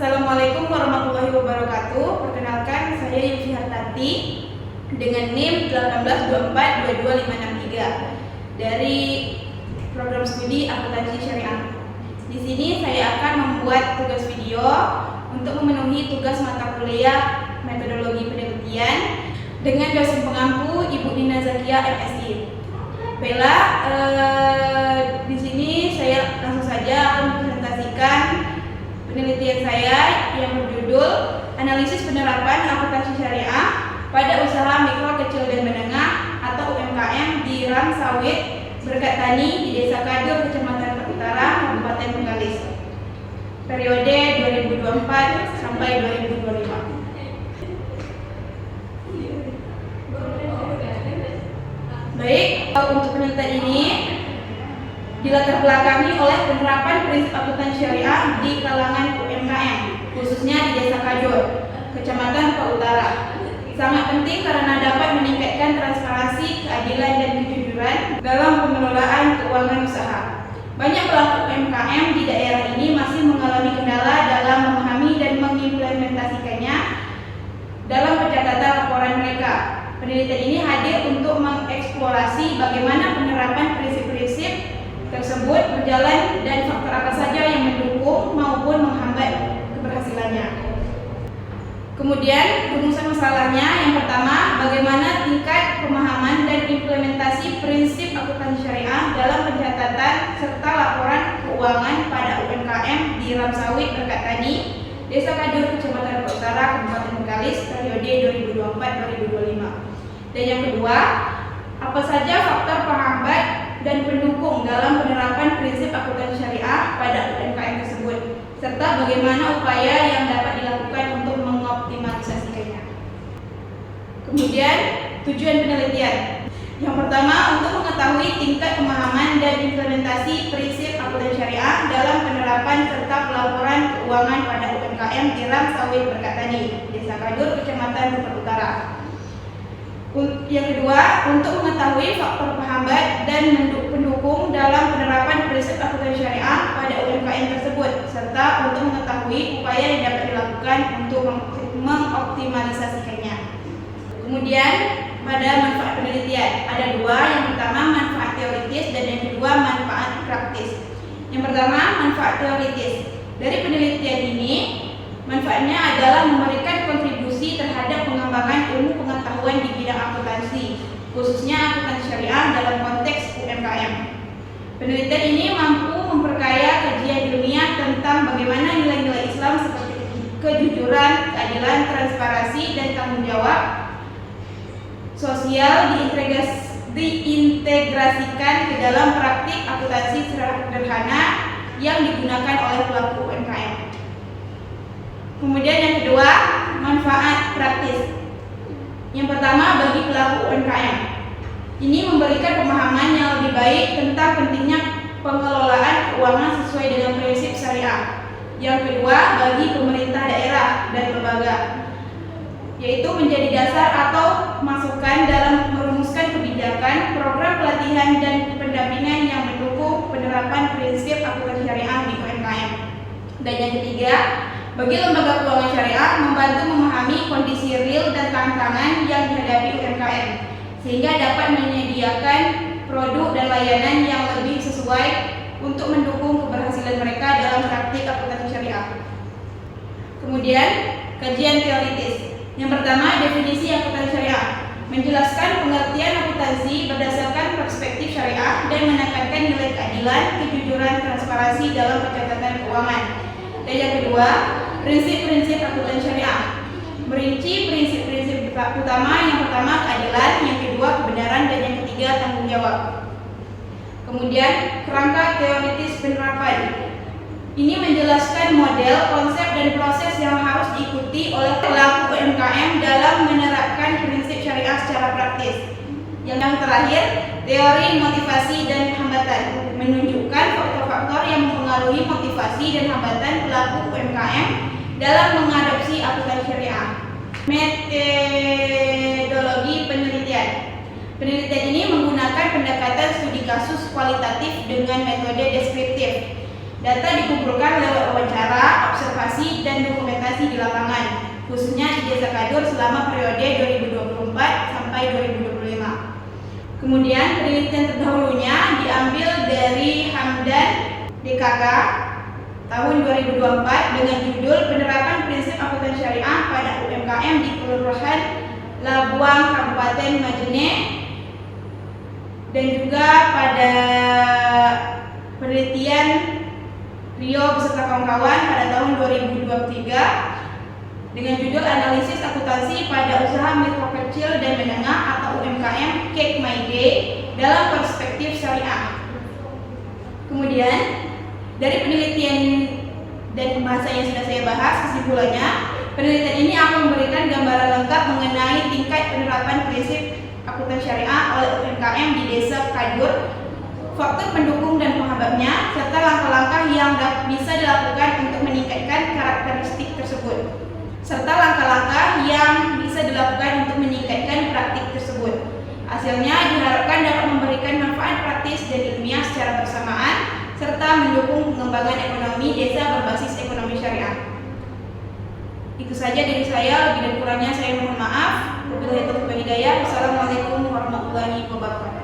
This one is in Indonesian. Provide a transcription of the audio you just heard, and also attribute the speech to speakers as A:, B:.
A: Assalamualaikum warahmatullahi wabarakatuh. Perkenalkan, saya Yusfi Hartati dengan NIM 182422563 dari program studi akuntansi syariah. Di sini saya akan membuat tugas video untuk memenuhi tugas mata kuliah metodologi penelitian dengan dosen pengampu Ibu Nina Zakia MSI. Baiklah, di sini saya langsung saja akan mempresentasikan penelitian saya yang berjudul Analisis Penerapan Akuntansi Syariah pada Usaha Mikro Kecil dan Menengah atau UMKM di Ram Sawit Berkat Tani di Desa Kadur, Kecamatan Utara, Kabupaten Bengkalis, periode 2024 sampai 2025. Baik, untuk penelitian ini dilatar belakangi oleh penerapan prinsip akuntansi syariah di kalangan UMKM, khususnya di Desa Kadur, Kecamatan Utara. Sangat penting karena dapat meningkatkan transparansi, keadilan, dan kejujuran dalam pengelolaan keuangan usaha. Banyak pelaku UMKM di daerah ini masih mengalami kendala dalam memahami dan mengimplementasikannya dalam pencatatan laporan mereka. Penelitian ini hadir untuk mengeksplorasi bagaimana penerapan prinsip-prinsip tersebut berjalan dan faktor apa saja yang mendukung maupun menghambat keberhasilannya. Kemudian rumusan masalahnya, yang pertama, bagaimana tingkat pemahaman dan implementasi prinsip akuntansi syariah dalam pencatatan serta laporan keuangan pada UMKM di Ram Sawit Berkat Tani, Desa Kadur, Kecamatan Utara, Kabupaten Bengkalis, periode 2024-2025. Dan yang kedua, apa saja faktor penghambat dan pendukung dalam penerapan prinsip akuntansi syariah pada UMKM tersebut, serta bagaimana upaya yang dapat dilakukan untuk mengoptimalisasikannya. Kemudian, tujuan penelitian. Yang pertama, untuk mengetahui tingkat pemahaman dan implementasi prinsip akuntansi syariah dalam penerapan serta pelaporan keuangan pada UMKM di Ram Sawit Berkat Tani, Desa Kadur, Kecamatan Utara. Yang kedua, untuk mengetahui faktor penghambat dan pendukung dalam penerapan prinsip akuntansi syariah pada UMKM tersebut, serta untuk mengetahui upaya yang dapat dilakukan untuk mengoptimalisasikannya. Kemudian, pada manfaat penelitian ada dua. Yang pertama, manfaat teoritis, dan yang kedua, manfaat praktis. Yang pertama, manfaat teoritis. Dari penelitian ini, manfaatnya adalah memberikan kontribusi terhadap pengembangan ilmu pengetahuan di bidang akuntansi, khususnya akuntansi syariah dalam konteks UMKM. Penelitian ini mampu memperkaya kajian ilmiah tentang bagaimana nilai-nilai Islam seperti kejujuran, keadilan, transparansi, dan tanggung jawab sosial diintegrasikan ke dalam praktik akuntansi sederhana yang digunakan oleh pelaku UMKM. Kemudian yang kedua, manfaat praktis. Yang pertama, bagi pelaku UMKM, ini memberikan pemahaman yang lebih baik tentang pentingnya pengelolaan keuangan sesuai dengan prinsip syariah. Yang kedua, bagi pemerintah daerah dan lembaga, yaitu menjadi dasar atau masukan dalam merumuskan kebijakan, program pelatihan, dan pendampingan yang mendukung penerapan prinsip akuntansi syariah di UMKM. Dan yang ketiga, bagi lembaga keuangan syariah, membantu memahami kondisi real dan tantangan yang dihadapi UMKM, sehingga dapat menyediakan produk dan layanan yang lebih sesuai untuk mendukung keberhasilan mereka dalam praktik akuntansi syariah. Kemudian, kajian teoritis. Yang pertama, definisi akuntansi syariah, menjelaskan pengertian akuntansi berdasarkan perspektif syariah dan menekankan nilai keadilan, kejujuran, transparansi dalam pencatatan keuangan. Dan yang kedua, prinsip-prinsip akuntansi syariah, merinci prinsip-prinsip utama. Yang pertama, keadilan, yang kedua, kebenaran, dan yang ketiga, tanggung jawab. Kemudian, kerangka teoritis penerapan. Ini menjelaskan model, konsep, dan proses yang harus diikuti oleh pelaku UMKM dalam menerapkan prinsip syariah secara praktis. Yang terakhir, teori motivasi dan hambatan, menunjukkan faktor-faktor yang mempengaruhi motivasi dan hambatan pelaku UMKM dalam mengadopsi akuntansi syariah. Metodologi penelitian. Penelitian ini menggunakan pendekatan studi kasus kualitatif dengan metode deskriptif. Data dikumpulkan lewat wawancara, observasi, dan dokumentasi di lapangan, khususnya di Desa Kadur selama periode 2024 sampai 2025. Kemudian penelitian terdahulunya diambil dari Hamdan DKK tahun 2024 dengan judul Penerapan Prinsip Akuntan Syariah pada UMKM di Kelurahan Labuang, Kabupaten Majene, dan juga pada penelitian Rio beserta kawan-kawan pada tahun 2023 dengan judul Analisis Akuntansi pada Usaha Mikro Kecil dan Menengah atau UMKM Cake My Day dalam Perspektif Syariah. Kemudian dari penelitian dan pembahasan yang sudah saya bahas, kesimpulannya penelitian ini akan memberikan gambaran lengkap mengenai tingkat penerapan prinsip akuntan syariah oleh UMKM di Desa Kadur, faktor pendukung dan penghambatnya, serta langkah-langkah yang bisa dilakukan untuk meningkatkan karakteristik tersebut, serta langkah-langkah yang bisa dilakukan untuk meningkatkan praktik tersebut. Hasilnya diharapkan dapat memberikan manfaat praktis dan ilmiah secara bersamaan, serta mendukung pengembangan ekonomi desa berbasis ekonomi syariah. Itu saja dari saya, lebih dan kurangnya saya mohon maaf. Wabillahi taufiq wal hidayah. Wassalamualaikum warahmatullahi wabarakatuh.